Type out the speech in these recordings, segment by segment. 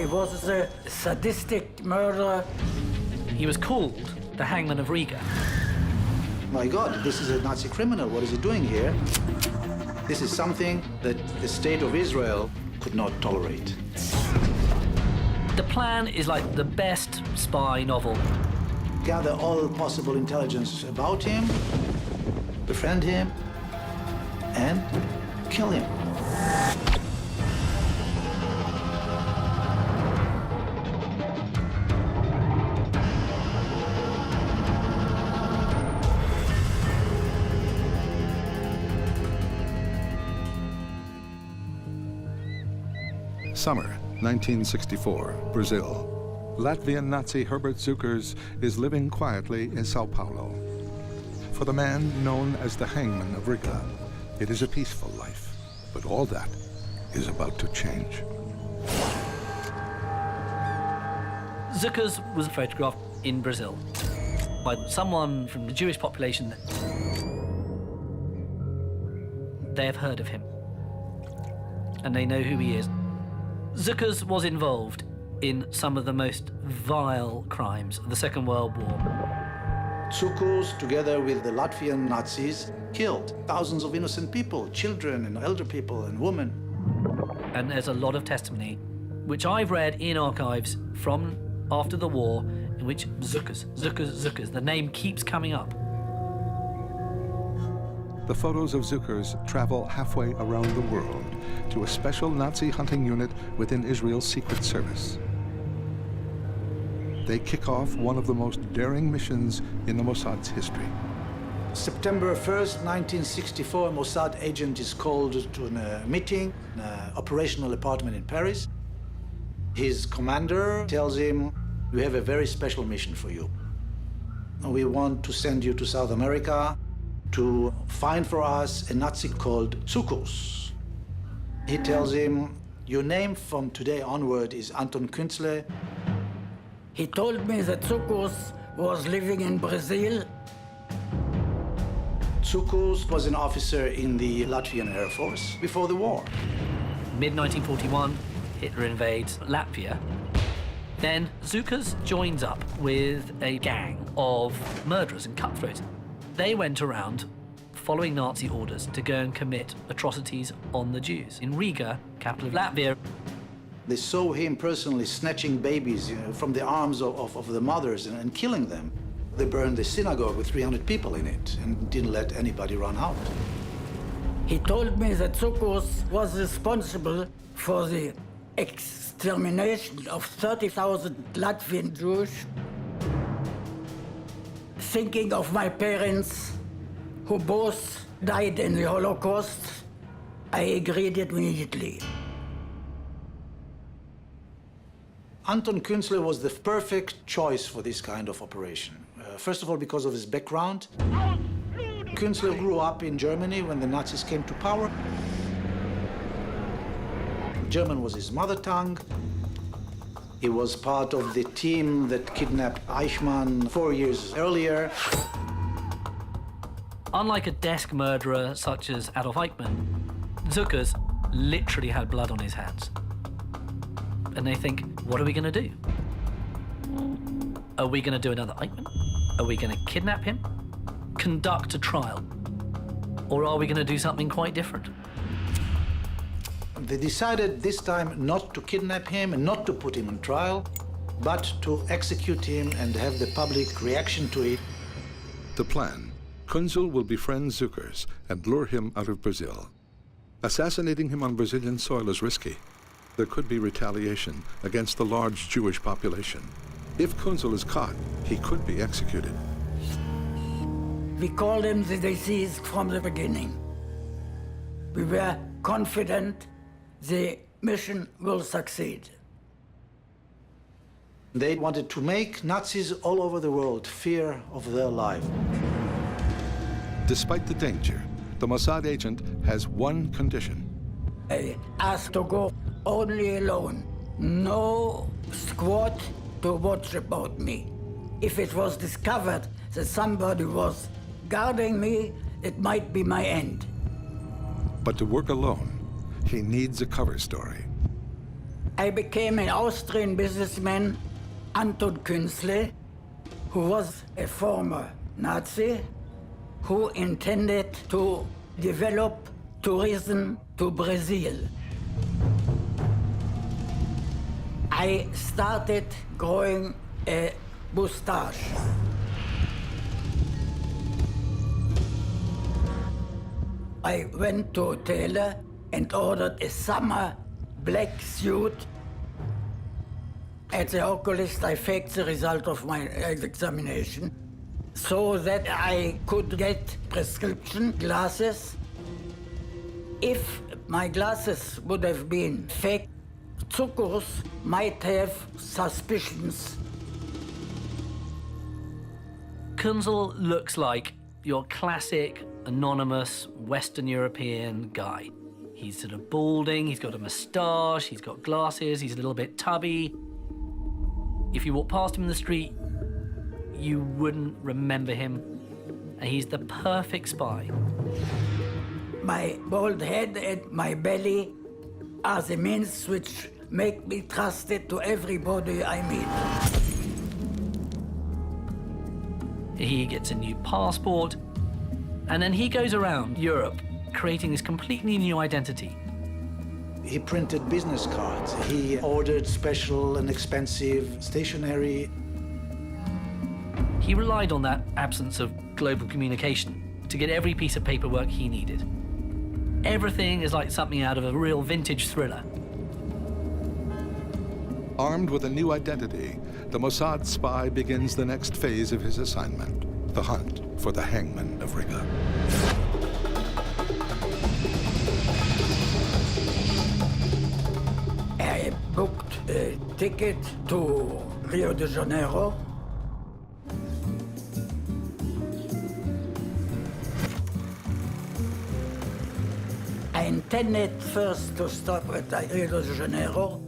He was a sadistic murderer. He was called the Hangman of Riga. My God, this is a Nazi criminal. What is he doing here? This is something that the state of Israel could not tolerate. The plan is like the best spy novel. Gather all possible intelligence about him, befriend him, and kill him. Summer 1964, Brazil. Latvian Nazi Herbert Cukurs is living quietly in Sao Paulo. For the man known as the Hangman of Riga, it is a peaceful life, but all that is about to change. Cukurs was photographed in Brazil by someone from the Jewish population. They have heard of him, and they know who he is. Cukurs was involved in some of the most vile crimes of the Second World War. Cukurs, together with the Latvian Nazis, killed thousands of innocent people, children and elder people and women. And there's a lot of testimony, which I've read in archives from after the war, in which Cukurs, the name keeps coming up. The photos of Cukurs travel halfway around the world to a special Nazi hunting unit within Israel's Secret Service. They kick off one of the most daring missions in the Mossad's history. September 1st, 1964, a Mossad agent is called to a meeting in an operational apartment in Paris. His commander tells him, "We have a very special mission for you. We want to send you to South America to find for us a Nazi called Cukurs." He tells him, "Your name from today onward is Anton Kunzle." He told me that Cukurs was living in Brazil. Cukurs was an officer in the Latvian Air Force before the war. Mid-1941, Hitler invades Latvia. Then Cukurs joins up with a gang of murderers and cutthroats. They went around following Nazi orders to go and commit atrocities on the Jews. In Riga, capital of Latvia, They saw him personally snatching babies from the arms of the mothers and killing them. They burned the synagogue with 300 people in it and didn't let anybody run out. He told me that Cukurs was responsible for the extermination of 30,000 Latvian Jews. Thinking of my parents, who both died in the Holocaust, I agreed immediately. Anton Kunzle was the perfect choice for this kind of operation. First of all, because of his background. Kunzle grew up in Germany when the Nazis came to power. German was his mother tongue. He was part of the team that kidnapped Eichmann 4 years earlier. unlike a desk murderer such as Adolf Eichmann, Cukurs literally had blood on his hands. And they think, what are we going to do? Are we going to do another Eichmann? Are we going to kidnap him? Conduct a trial? Or are we going to do something quite different? They decided this time not to kidnap him and not to put him on trial, but to execute him and have the public reaction to it. The plan: Kunzle will befriend Cukurs and lure him out of Brazil. Assassinating him on Brazilian soil is risky. There could be retaliation against the large Jewish population. If Kunzle is caught, he could be executed. We called him the deceased from the beginning. We were confident the mission will succeed. They wanted to make Nazis all over the world fear of their life. Despite the danger, the Mossad agent has one condition. I asked to go only alone. No squad to watch about me. If it was discovered that somebody was guarding me, it might be my end. But to work alone, he needs a cover story. I became an Austrian businessman, Anton Kunzle, who was a former Nazi, who intended to develop tourism to Brazil. I started growing a mustache. I went to a tailor and ordered a summer black suit. At the oculist, I faked the result of my examination so that I could get prescription glasses. If my glasses would have been fake, Cukurs might have suspicions. Kunzle looks like your classic, anonymous, Western European guy. He's sort of balding, he's got a moustache, he's got glasses, he's a little bit tubby. If you walk past him in the street, you wouldn't remember him. And he's the perfect spy. My bald head and my belly are the means which make me trusted to everybody I meet. He gets a new passport, and then he goes around Europe creating this completely new identity. He printed business cards. He ordered special and expensive stationery. He relied on that absence of global communication to get every piece of paperwork he needed. Everything is like something out of a real vintage thriller. Armed with a new identity, the Mossad spy begins the next phase of his assignment, the hunt for the Hangman of Riga. I booked a ticket to Rio de Janeiro. I intended first to stop at Rio de Janeiro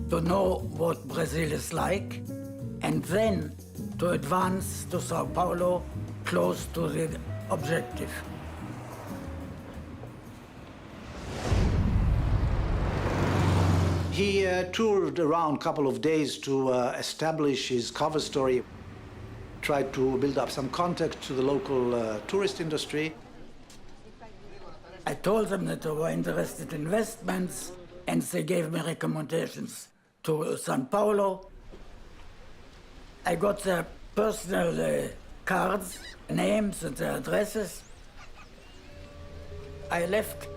to know what Brazil is like, and then to advance to Sao Paulo, close to the objective. He toured around a couple of days to establish his cover story, tried to build up some contact to the local tourist industry. I told them that I were interested in investments, and they gave me recommendations to Sao Paulo. I got their personal cards, names and their addresses. I left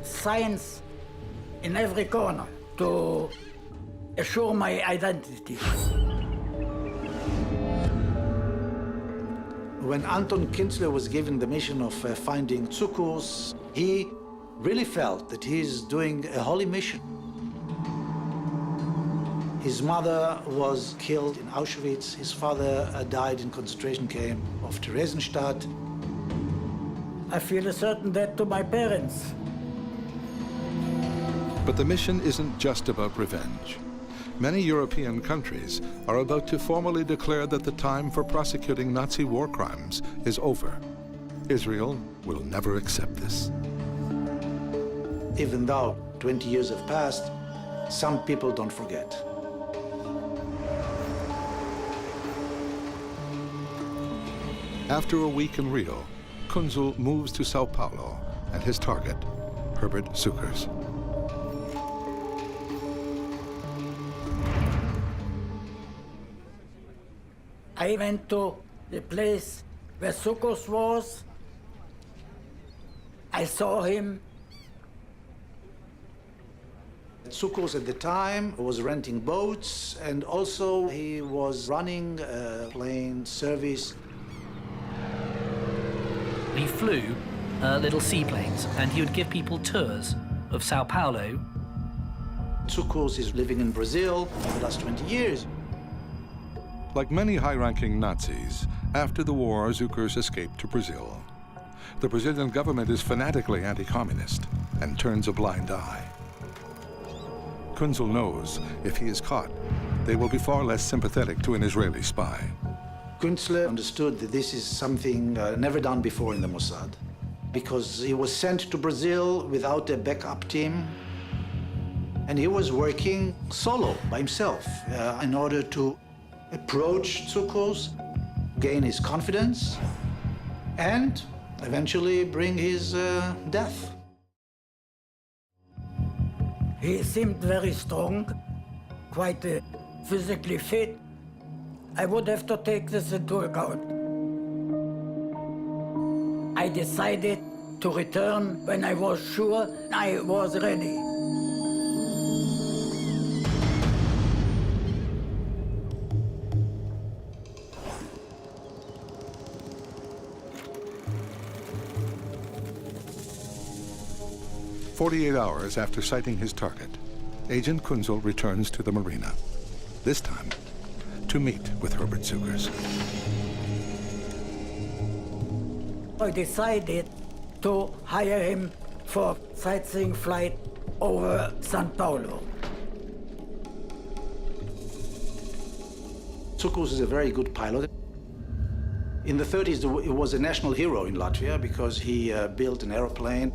signs in every corner to assure my identity. When Anton Kunzle was given the mission of finding Cukurs, he really felt that he's doing a holy mission. His mother was killed in Auschwitz. His father died in concentration camp of Theresienstadt. I feel a certain debt to my parents. But the mission isn't just about revenge. Many European countries are about to formally declare that the time for prosecuting Nazi war crimes is over. Israel will never accept this. Even though 20 years have passed, some people don't forget. After a week in Rio, Kunzle moves to Sao Paulo and his target, Herbert Cukurs. I went to the place where Cukurs was. I saw him. Cukurs at the time was renting boats, and also he was running a plane service. He flew little seaplanes, and he would give people tours of Sao Paulo. Cukurs is living in Brazil for the last 20 years. Like many high-ranking Nazis, after the war, Cukurs escaped to Brazil. The Brazilian government is fanatically anti-communist and turns a blind eye. Kunzle knows if he is caught, they will be far less sympathetic to an Israeli spy. Kunzle understood that this is something never done before in the Mossad, because he was sent to Brazil without a backup team. And he was working solo by himself in order to approach Cukurs, gain his confidence, and eventually bring his death. He seemed very strong, quite physically fit. I would have to take this into account. I decided to return when I was sure I was ready. "48 hours after sighting his target, Agent Kunzle returns to the marina, this time to meet with Herbert Cukurs. I decided to hire him for sightseeing flight over Sao Paulo. Cukurs is a very good pilot. In the 30s, he was a national hero in Latvia because he built an airplane,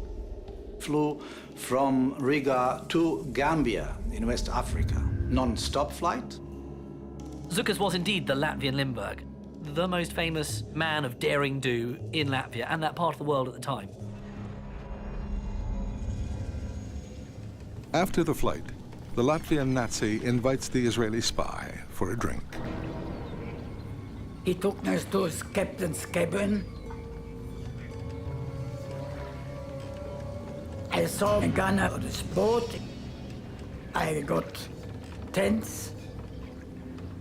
flew from Riga to Gambia in West Africa, non-stop flight. Cukurs was indeed the Latvian Limburg, the most famous man of daring-do in Latvia and that part of the world at the time. After the flight, the Latvian Nazi invites the Israeli spy for a drink. He took us to his captain's cabin. I saw a gunner on his boat. I got tense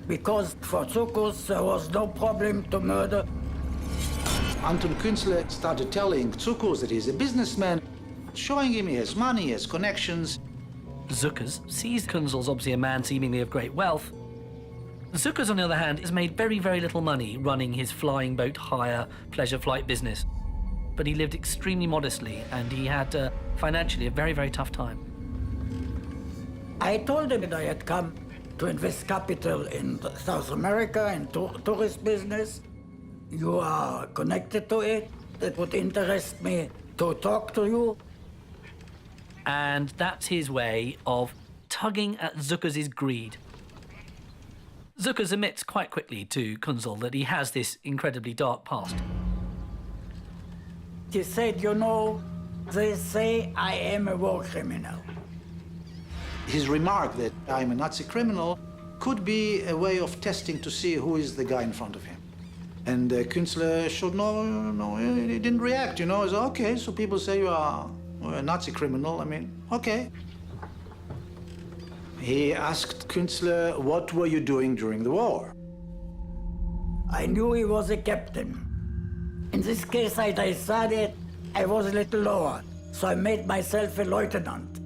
because for Cukurs there was no problem to murder. Anton Kunzle started telling Cukurs that he's a businessman, showing him he has money, he has connections. Cukurs sees Kunzle's obviously a man seemingly of great wealth. Cukurs, on the other hand, has made very, very little money running his flying boat hire pleasure flight business. But he lived extremely modestly and he had financially a very, very tough time. I told him that I had come to invest capital in South America and tourist business. You are connected to it. It would interest me to talk to you. And that's his way of tugging at Cukurs' greed. Cukurs admits quite quickly to Kunzle that he has this incredibly dark past. He said, you know, they say I am a war criminal. His remark that I'm a Nazi criminal could be a way of testing to see who is the guy in front of him. And Kunzle showed no, he didn't react, you know. He said, okay, so people say you are a Nazi criminal, I mean, okay. He asked Kunzle, what were you doing during the war? I knew he was a captain. In this case, I decided I was a little lower, so I made myself a lieutenant.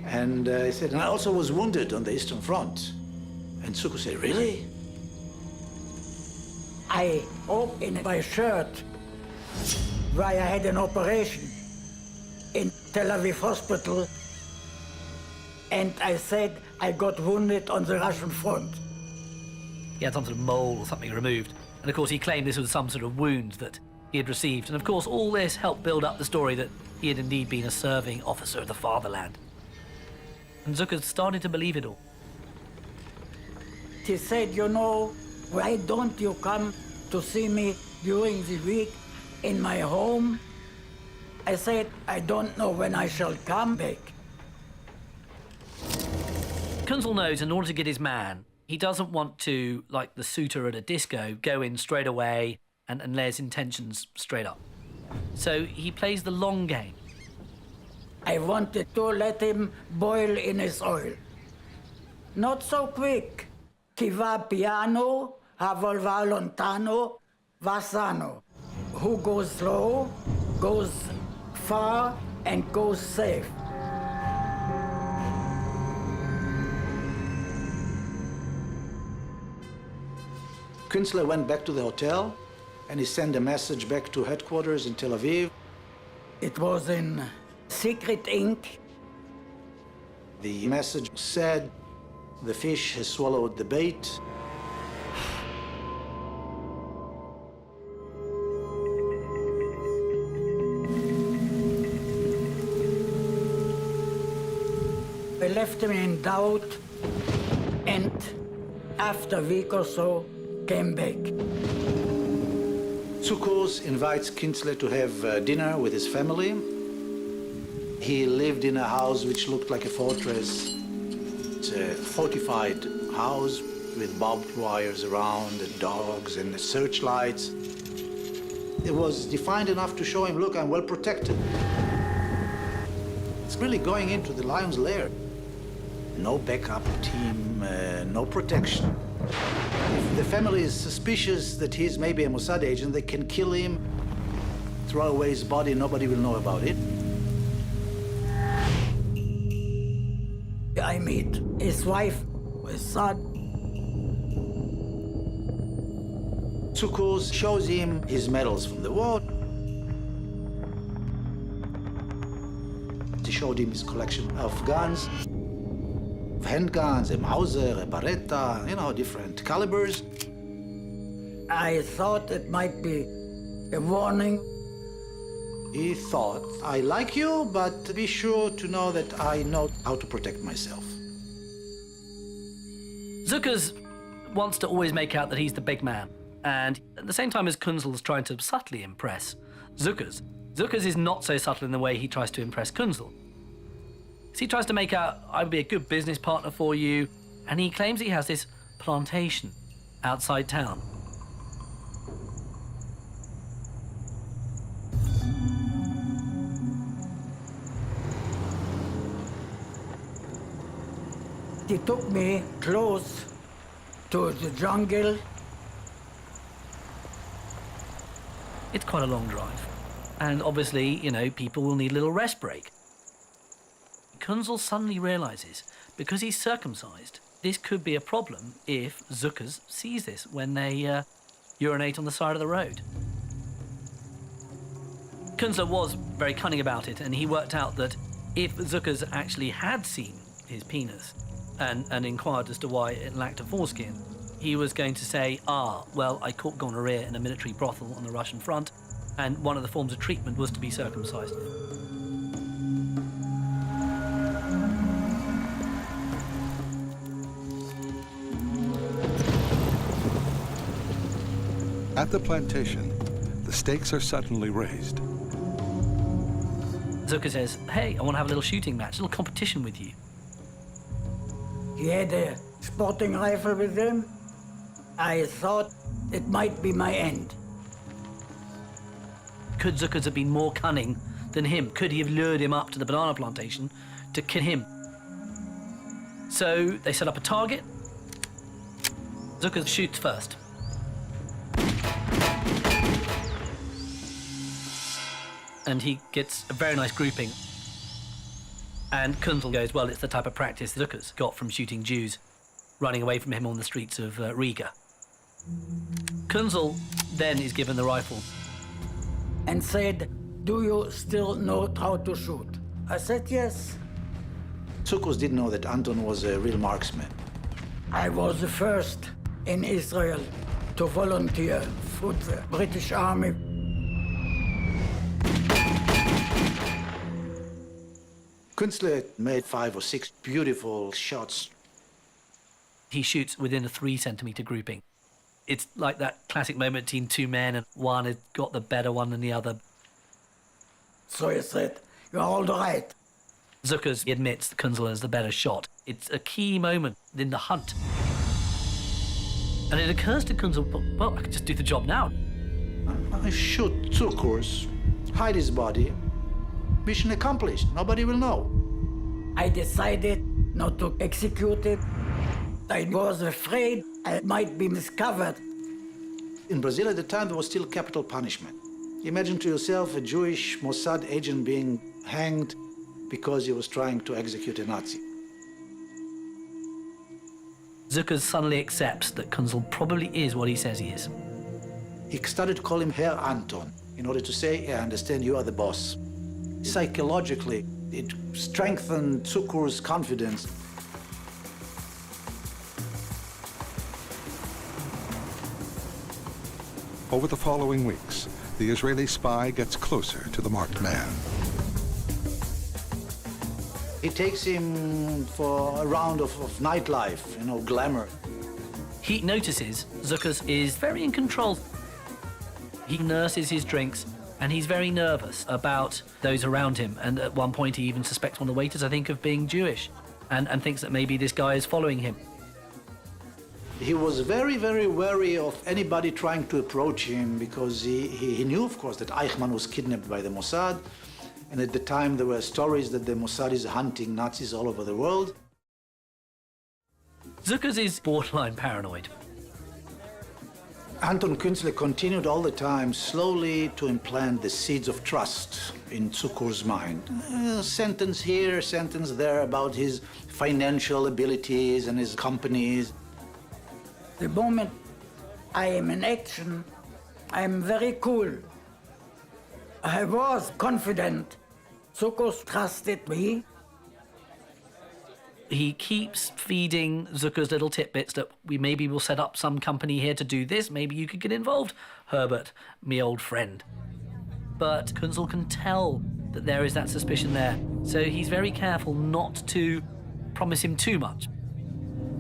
And he said, and I also was wounded on the Eastern Front. And Cukurs said, really? I opened my shirt where I had an operation in Tel Aviv hospital, and I said I got wounded on the Russian front. He had some sort of mole or something removed. And of course he claimed this was some sort of wound that he had received. And of course all this helped build up the story that he had indeed been a serving officer of the fatherland. And Cukurs started to believe it all. He said, you know, why don't you come to see me during the week in my home? I said, I don't know when I shall come back. Kunzle knows in order to get his man, he doesn't want to, like the suitor at a disco, go in straight away and lay his intentions straight up. So he plays the long game. I wanted to let him boil in his oil. Not so quick. Chi va piano, a volva lontano, va sano. Who goes slow, goes far, and goes safe. Kunzle went back to the hotel and he sent a message back to headquarters in Tel Aviv. It was in secret ink. The message said, the fish has swallowed the bait. We left him in doubt, and after a week or so, came back. Cukurs invites Kunzle to have dinner with his family. He lived in a house which looked like a fortress. It's a fortified house with barbed wires around and dogs and searchlights. It was defined enough to show him, look, I'm well protected. It's really going into the lion's lair. No backup team, no protection. If the family is suspicious that he's maybe a Mossad agent, they can kill him, throw away his body, nobody will know about it. I meet his wife, his son. Cukurs shows him his medals from the war. He showed him his collection of guns, handguns, a Mauser, a Beretta, you know, different calibers. I thought it might be a warning. He thought, I like you, but be sure to know that I know how to protect myself. Cukurs wants to always make out that he's the big man. And at the same time as Kunzle's trying to subtly impress Cukurs, Cukurs is not so subtle in the way he tries to impress Kunzle. So he tries to make out, I would be a good business partner for you, and he claims he has this plantation outside town. He took me close to the jungle. It's quite a long drive. And obviously, you know, people will need a little rest break. Kunzle suddenly realizes, because he's circumcised, this could be a problem if Cukurs sees this when they urinate on the side of the road. Kunzle was very cunning about it, and he worked out that if Cukurs actually had seen his penis and inquired as to why it lacked a foreskin, he was going to say, well, I caught gonorrhea in a military brothel on the Russian front, and one of the forms of treatment was to be circumcised. At the plantation, the stakes are suddenly raised. Cukurs says, hey, I want to have a little shooting match, a little competition with you. He had a sporting rifle with him. I thought it might be my end. Could Cukurs have been more cunning than him? Could he have lured him up to the banana plantation to kill him? So they set up a target. Cukurs shoots first. And he gets a very nice grouping. And Kunzle goes, well, it's the type of practice Cukurs got from shooting Jews running away from him on the streets of Riga. Kunzle then is given the rifle. And said, do you still know how to shoot? I said, yes. Cukurs didn't know that Anton was a real marksman. I was the first in Israel to volunteer for the British Army. Kunzle made 5 or 6 beautiful shots. He shoots within a 3-centimeter grouping. It's like that classic moment between two men and one had got the better one than the other. So he said, you're all right. Cukurs admits that Kunzle is the better shot. It's a key moment in the hunt. And it occurs to Kunzle, well, I could just do the job now. I shoot Cukurs, hide his body. Mission accomplished. Nobody will know. I decided not to execute it. I was afraid I might be discovered. In Brazil at the time, there was still capital punishment. Imagine to yourself a Jewish Mossad agent being hanged because he was trying to execute a Nazi. Cukurs suddenly accepts that Kunzle probably is what he says he is. He started to call him Herr Anton in order to say, I understand you are the boss. Psychologically, it strengthened Cukurs' confidence. Over the following weeks, the Israeli spy gets closer to the marked man. He takes him for a round of nightlife, you know, glamour. He notices Cukurs is very in control. He nurses his drinks, and he's very nervous about those around him. And at one point, he even suspects one of the waiters, I think, of being Jewish, and thinks that maybe this guy is following him. He was very, very wary of anybody trying to approach him because he knew, of course, that Eichmann was kidnapped by the Mossad. And at the time, there were stories that the Mossad is hunting Nazis all over the world. Cukurs is borderline paranoid. Anton Kunzle continued all the time slowly to implant the seeds of trust in Cukurs' mind. Sentence here, sentence there about his financial abilities and his companies. The moment I am in action, I am very cool. I was confident. Cukurs trusted me. He keeps feeding Cukurs little tidbits that we maybe will set up some company here to do this. Maybe you could get involved, Herbert, me old friend. But Kunzle can tell that there is that suspicion there. So he's very careful not to promise him too much.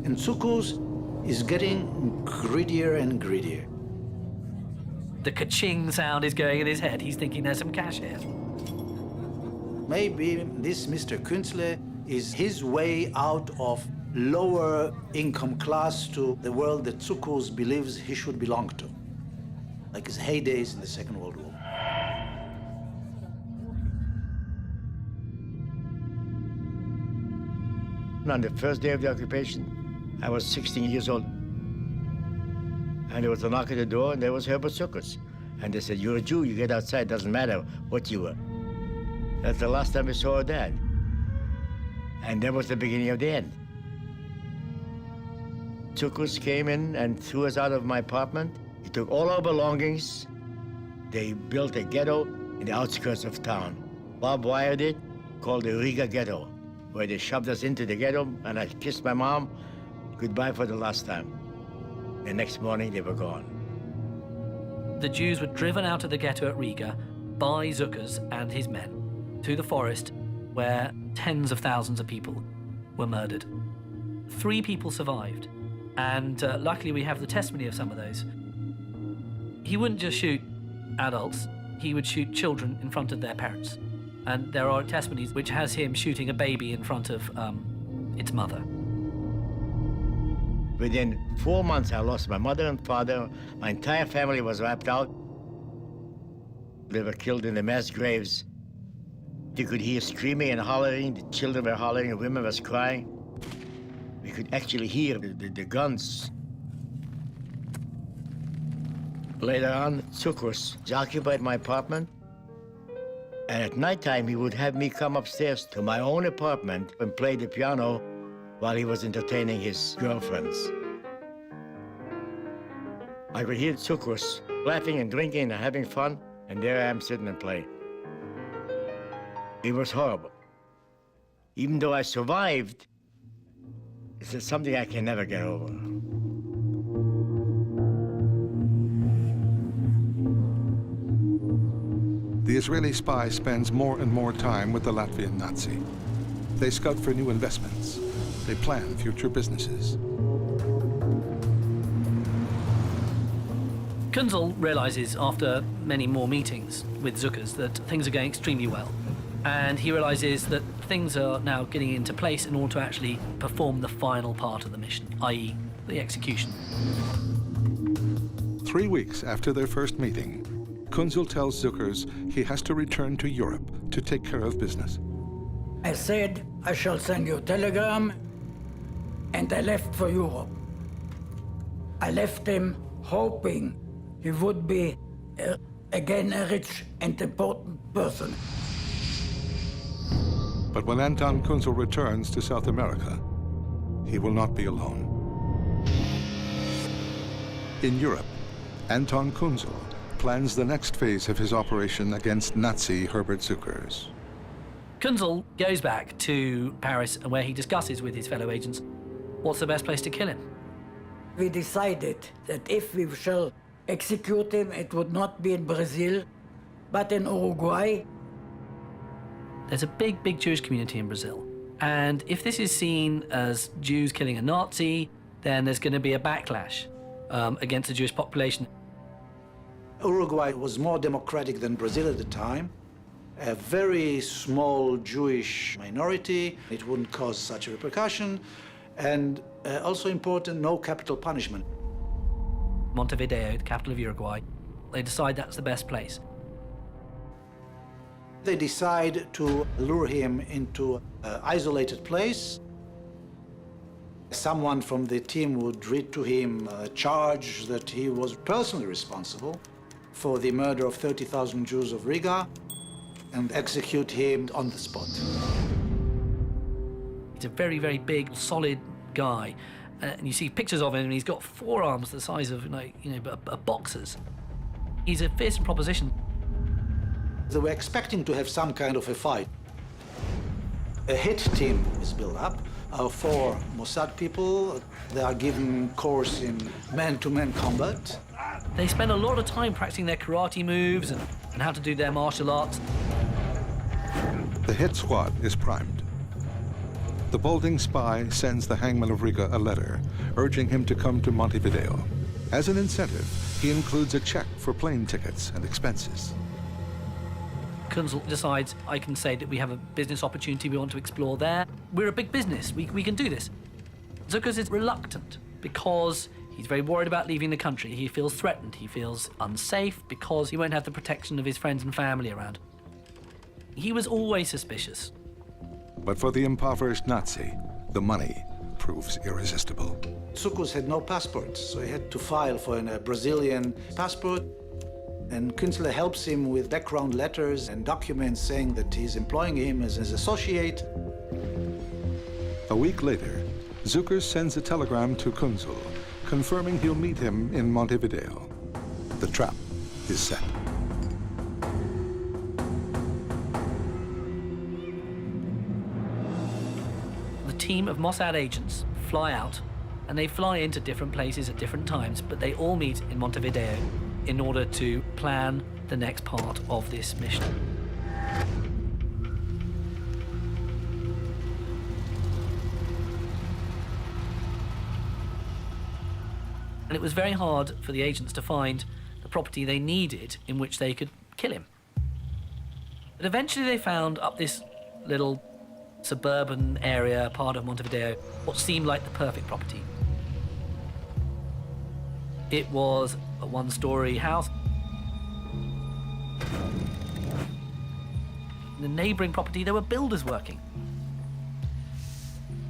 And Cukurs is getting greedier and greedier. The ka-ching sound is going in his head. He's thinking there's some cash here. Maybe this Mr. Kunzle is his way out of lower income class to the world that Cukurs believes he should belong to, like his heydays in the Second World War. On the first day of the occupation, I was 16 years old. And there was a knock at the door, and there was Herbert Cukurs. And they said, "You're a Jew, you get outside, doesn't matter what you were." That's the last time we saw her dad. And that was the beginning of the end. Cukurs came in and threw us out of my apartment. He took all our belongings. They built a ghetto in the outskirts of town. Bob wired it, called the Riga ghetto, where they shoved us into the ghetto, and I kissed my mom goodbye for the last time. The next morning, they were gone. The Jews were driven out of the ghetto at Riga by Cukurs and his men to the forest where tens of thousands of people were murdered. 3 people survived, and luckily we have the testimony of some of those. He wouldn't just shoot adults, he would shoot children in front of their parents. And there are testimonies which has him shooting a baby in front of its mother. Within 4 months, I lost my mother and father. My entire family was wiped out. They were killed in the mass graves. You could hear screaming and hollering. The children were hollering, the women was crying. We could actually hear the guns. Later on, Cukurs occupied my apartment. And at nighttime, he would have me come upstairs to my own apartment and play the piano while he was entertaining his girlfriends. I could hear Cukurs laughing and drinking and having fun, and there I am sitting and playing. It was horrible. Even though I survived, it's something I can never get over. The Israeli spy spends more and more time with the Latvian Nazi. They scout for new investments. They plan future businesses. Kunzle realizes after many more meetings with Cukurs that things are going extremely well. And he realizes that things are now getting into place in order to actually perform the final part of the mission, i.e. the execution. 3 weeks after their first meeting, Kunzle tells Cukurs he has to return to Europe to take care of business. I said, I shall send you a telegram, and I left for Europe. I left him hoping he would be again a rich and important person. But when Anton Kunzle returns to South America, he will not be alone. In Europe, Anton Kunzle plans the next phase of his operation against Nazi Herbert Cukurs. Kunzle goes back to Paris where he discusses with his fellow agents what's the best place to kill him. We decided that if we shall execute him, it would not be in Brazil, but in Uruguay. There's a big Jewish community in Brazil, And if this is seen as Jews killing a Nazi, then there's going to be a backlash against the Jewish population. Uruguay was more democratic than Brazil at the time. A very small Jewish minority. It wouldn't cause such a repercussion. And also important, no capital punishment. Montevideo, the capital of Uruguay, they decide that's the best place. They decide to lure him into an isolated place. Someone from the team would read to him a charge that he was personally responsible for the murder of 30,000 Jews of Riga and execute him on the spot. He's a very, very big, solid guy. And you see pictures of him, and he's got forearms the size of, a boxer's. He's a fearsome proposition. They were expecting to have some kind of a fight. A hit team is built up. Our 4 Mossad people, they are given course in man-to-man combat. They spend a lot of time practicing their karate moves and how to do their martial arts. The hit squad is primed. The balding spy sends the Hangman of Riga a letter urging him to come to Montevideo. As an incentive, he includes a check for plane tickets and expenses. Kunzle decides, I can say that we have a business opportunity we want to explore there. We're a big business, we can do this. Cukurs is reluctant because he's very worried about leaving the country. He feels threatened, he feels unsafe because he won't have the protection of his friends and family around. He was always suspicious. But for the impoverished Nazi, the money proves irresistible. Cukurs had no passport, so he had to file for a Brazilian passport. And Kunzle helps him with background letters and documents saying that he's employing him as his associate. A week later, Cukurs sends a telegram to Kunzle, confirming he'll meet him in Montevideo. The trap is set. The team of Mossad agents fly out, and they fly into different places at different times, but they all meet in Montevideo in order to plan the next part of this mission. And it was very hard for the agents to find the property they needed in which they could kill him. But eventually they found up this little suburban area, part of Montevideo, what seemed like the perfect property. It was a one-story house. In the neighboring property, there were builders working.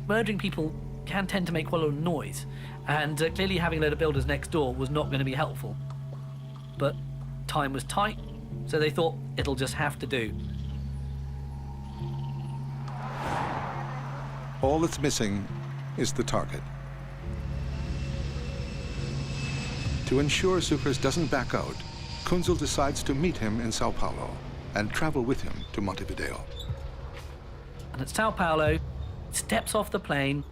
Murdering people can tend to make quite a lot of noise, and clearly having a load of builders next door was not going to be helpful. But time was tight, so they thought it'll just have to do. All that's missing is the target. To ensure Cukurs doesn't back out, Kunzle decides to meet him in Sao Paulo and travel with him to Montevideo. And at Sao Paulo, he steps off the plane,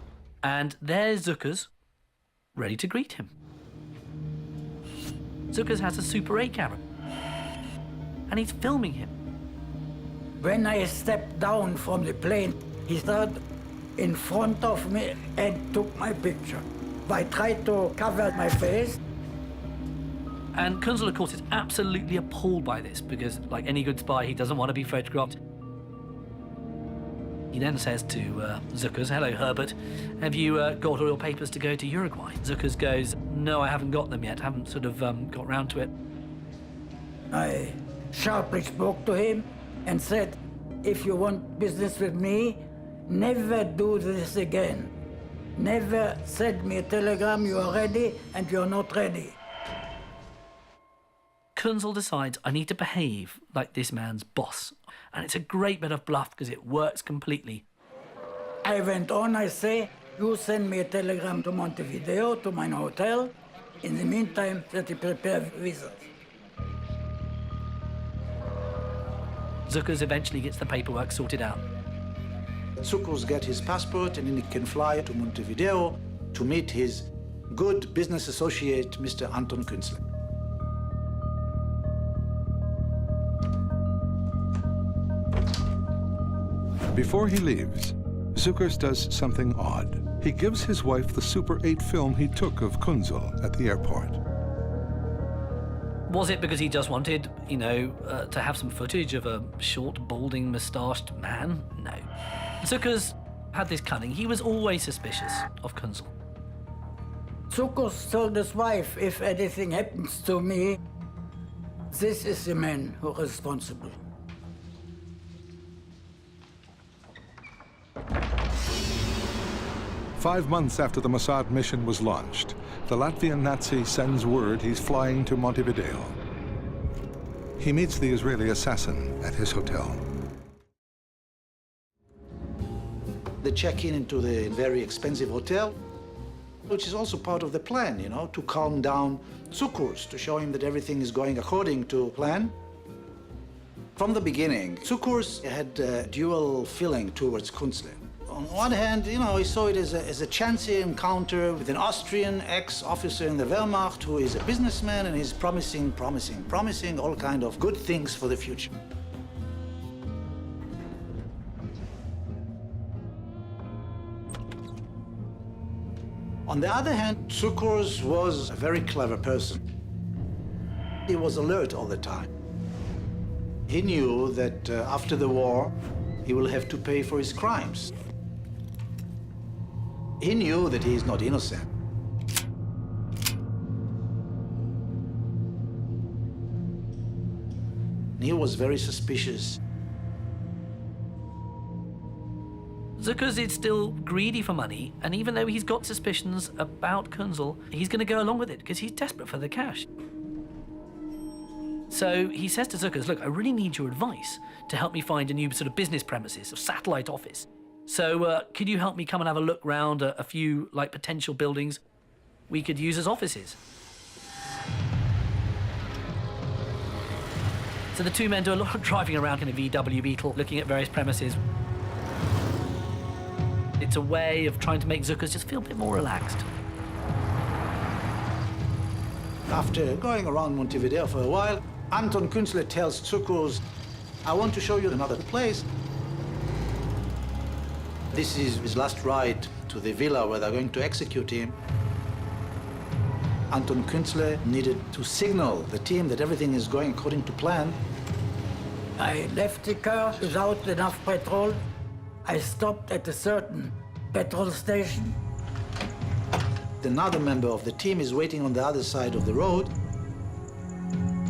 and there's Cukurs, ready to greet him. Cukurs has a Super 8 camera, and he's filming him. When I stepped down from the plane, he stood in front of me and took my picture. I tried to cover my face. And Kunzle, of course, is absolutely appalled by this because, like any good spy, he doesn't want to be photographed. He then says to Cukurs, "Hello, Herbert, have you got all your papers to go to Uruguay?" Cukurs goes, "No, I haven't got them yet, haven't sort of got round to it." I sharply spoke to him and said, if you want business with me, never do this again. Never send me a telegram, you are ready and you're not ready. Kunzle decides, I need to behave like this man's boss. And it's a great bit of bluff because it works completely. I went on, I say, you send me a telegram to Montevideo, to my hotel. In the meantime, that you prepare visas. Cukurs eventually gets the paperwork sorted out. Cukurs gets his passport and then he can fly to Montevideo to meet his good business associate, Mr. Anton Kunzle. Before he leaves, Cukurs does something odd. He gives his wife the Super 8 film he took of Kunzle at the airport. Was it because he just wanted, to have some footage of a short, balding, moustached man? No. Cukurs had this cunning. He was always suspicious of Kunzle. Cukurs told his wife, if anything happens to me, this is the man who is responsible. Five months after the Mossad mission was launched, the Latvian Nazi sends word he's flying to Montevideo. He meets the Israeli assassin at his hotel. They check into the very expensive hotel, which is also part of the plan, to calm down Cukurs, to show him that everything is going according to plan. From the beginning, Cukurs had a dual feeling towards Kunzle. On one hand, he saw it as a chancy encounter with an Austrian ex-officer in the Wehrmacht who is a businessman and is promising all kind of good things for the future. On the other hand, Cukurs was a very clever person. He was alert all the time. He knew that after the war, he will have to pay for his crimes. He knew that he is not innocent. He was very suspicious. Cukurs is still greedy for money, and even though he's got suspicions about Kunzle, he's going to go along with it because he's desperate for the cash. So he says to Cukurs, look, I really need your advice to help me find a new sort of business premises, a satellite office. So could you help me come and have a look round a few potential buildings we could use as offices? So the two men do a lot of driving around in a VW Beetle, looking at various premises. It's a way of trying to make Cukurs just feel a bit more relaxed. After going around Montevideo for a while, Anton Kunzle tells Cukurs, I want to show you another place. This is his last ride to the villa where they're going to execute him. Anton Kunzle needed to signal the team that everything is going according to plan. I left the car without enough petrol. I stopped at a certain petrol station. Another member of the team is waiting on the other side of the road.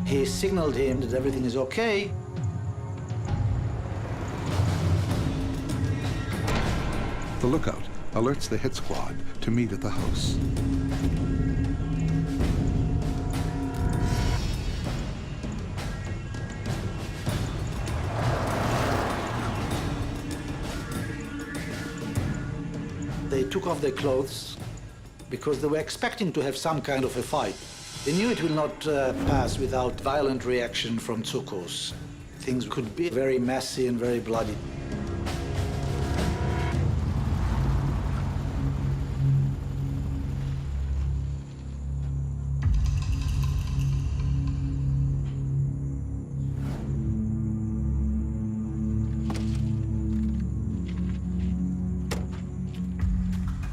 He signaled him that everything is okay. The lookout alerts the hit squad to meet at the house. They took off their clothes because they were expecting to have some kind of a fight. They knew it will not pass without violent reaction from Cukurs. Things could be very messy and very bloody.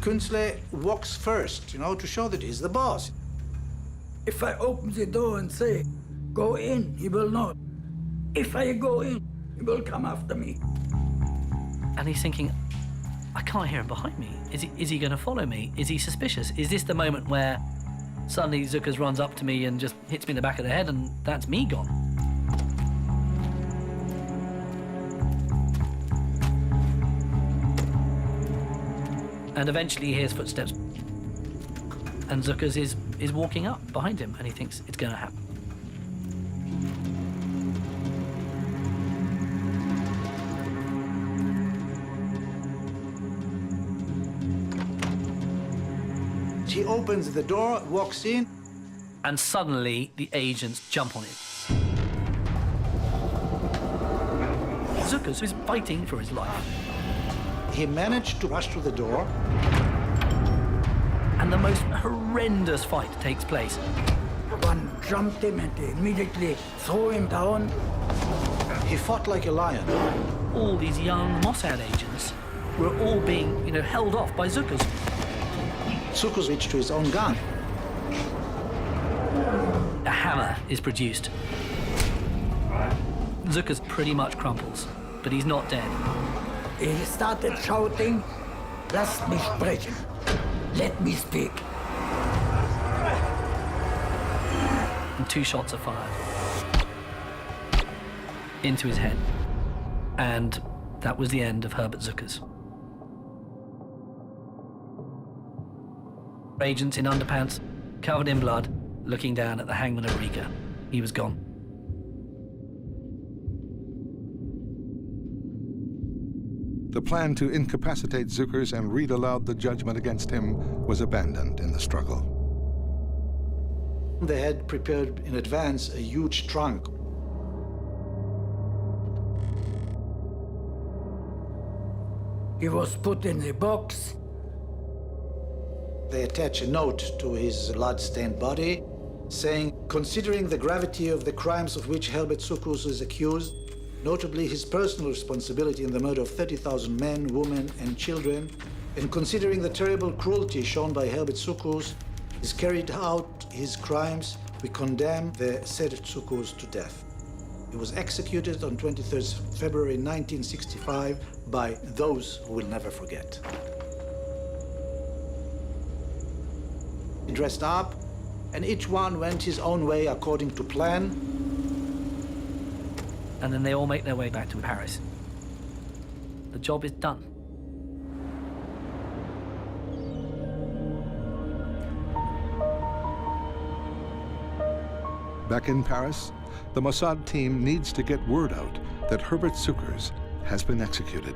Kunzle walks first, to show that he's the boss. If I open the door and say, go in, he will not. If I go in, he will come after me. And he's thinking, I can't hear him behind me. Is he going to follow me? Is he suspicious? Is this the moment where suddenly Cukurs runs up to me and just hits me in the back of the head and that's me gone? And eventually he hears footsteps. And Cukurs is walking up behind him and he thinks it's going to happen. He opens the door, walks in. And suddenly the agents jump on him. Cukurs is fighting for his life. He managed to rush to the door. And the most horrendous fight takes place. One jumped him and they immediately threw him down. He fought like a lion. All these young Mossad agents were all being, held off by Cukurs. Cukurs reached to his own gun. A hammer is produced. Cukurs pretty much crumples, but he's not dead. He started shouting, "Lasst mich sprechen. Let me speak." And 2 shots are fired into his head. And that was the end of Herbert Cukurs. Agents in underpants, covered in blood, looking down at the Hangman of Riga. He was gone. The plan to incapacitate Cukurs and read aloud the judgment against him was abandoned in the struggle. They had prepared in advance a huge trunk. He was put in the box. They attach a note to his blood-stained body saying, considering the gravity of the crimes of which Herbert Cukurs is accused, notably his personal responsibility in the murder of 30,000 men, women, and children, and considering the terrible cruelty shown by Herbert Cukurs, is carried out his crimes, we condemn the said Cukurs to death. He was executed on 23rd February 1965 by those who will never forget. He dressed up, and each one went his own way according to plan. And then they all make their way back to Paris. The job is done. Back in Paris, the Mossad team needs to get word out that Herbert Cukurs has been executed.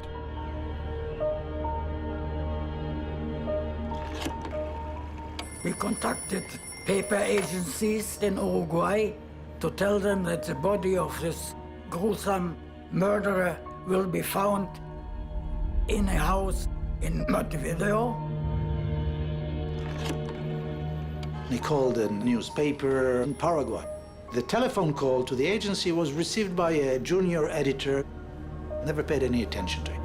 We contacted paper agencies in Uruguay to tell them that the body of this gruesome murderer will be found in a house in Montevideo. He called a newspaper in Paraguay. The telephone call to the agency was received by a junior editor, never paid any attention to it.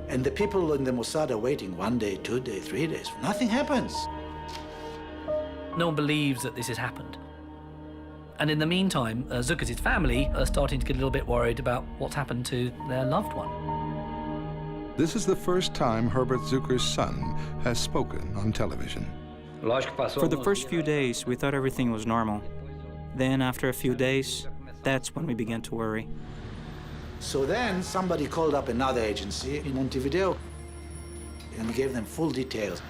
And the people in the Mossad are waiting 1 day, 2 days, 3 days. Nothing happens. No one believes that this has happened. And in the meantime, Cukurs' family are starting to get a little bit worried about what's happened to their loved one. This is the first time Herbert Cukurs' son has spoken on television. For the first few days, we thought everything was normal. Then, after a few days, that's when we began to worry. So then somebody called up another agency in Montevideo and gave them full details.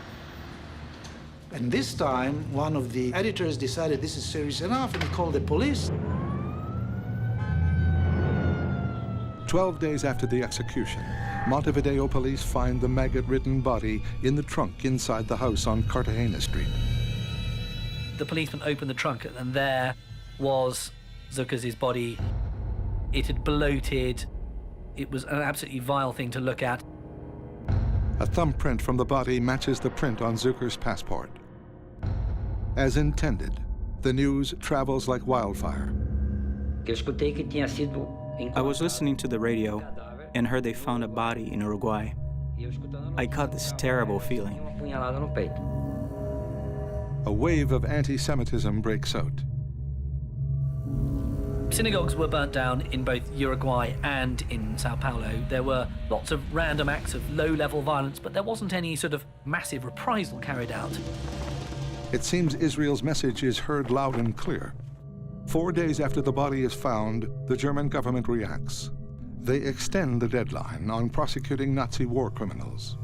And this time, one of the editors decided this is serious enough and he called the police. 12 days after the execution, Montevideo police find the maggot-ridden body in the trunk inside the house on Cartagena Street. The policeman opened the trunk and there was Cukurs' body. It had bloated. It was an absolutely vile thing to look at. A thumbprint from the body matches the print on Cukurs' passport. As intended, the news travels like wildfire. I was listening to the radio and heard they found a body in Uruguay. I caught this terrible feeling. A wave of anti-Semitism breaks out. Synagogues were burnt down in both Uruguay and in Sao Paulo. There were lots of random acts of low-level violence, but there wasn't any sort of massive reprisal carried out. It seems Israel's message is heard loud and clear. 4 days after the body is found, the German government reacts. They extend the deadline on prosecuting Nazi war criminals.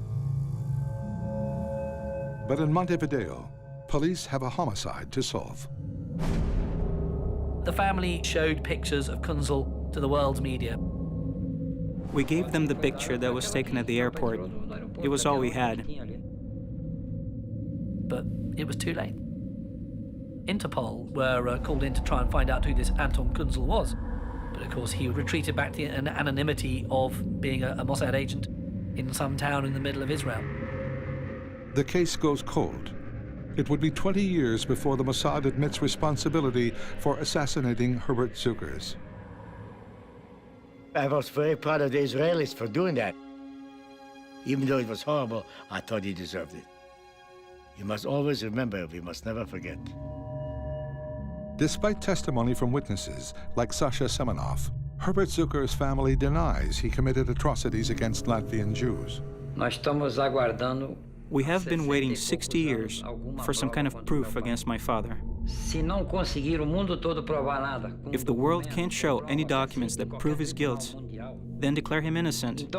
But in Montevideo, police have a homicide to solve. The family showed pictures of Kunzle to the world's media. We gave them the picture that was taken at the airport. It was all we had. But it was too late. Interpol were called in to try and find out who this Anton Kunzle was. But of course, he retreated back to the anonymity of being a Mossad agent in some town in the middle of Israel. The case goes cold. It would be 20 years before the Mossad admits responsibility for assassinating Herbert Cukurs. I was very proud of the Israelis for doing that. Even though it was horrible, I thought he deserved it. You must always remember, we must never forget. Despite testimony from witnesses like Sasha Semenov, Herbert Cukurs' family denies he committed atrocities against Latvian Jews. We have been waiting 60 years for some kind of proof against my father. If the world can't show any documents that prove his guilt, then declare him innocent.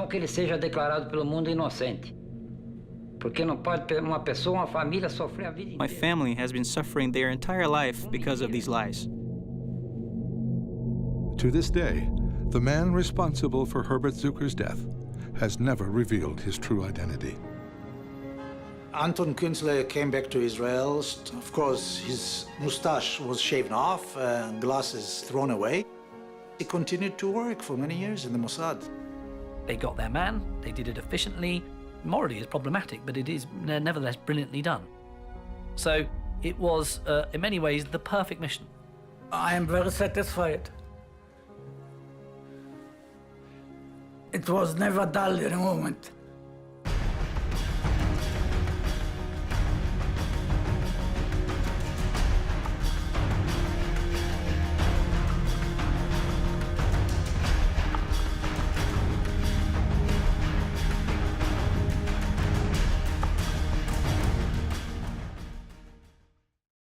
My family has been suffering their entire life because of these lies. To this day, the man responsible for Herbert Cukurs' death has never revealed his true identity. Anton Kunzle came back to Israel. Of course, his mustache was shaven off, glasses thrown away. He continued to work for many years in the Mossad. They got their man, they did it efficiently. Morally, it's problematic, but it is nevertheless brilliantly done. So it was, in many ways, the perfect mission. I am very satisfied. It was never dull in a moment.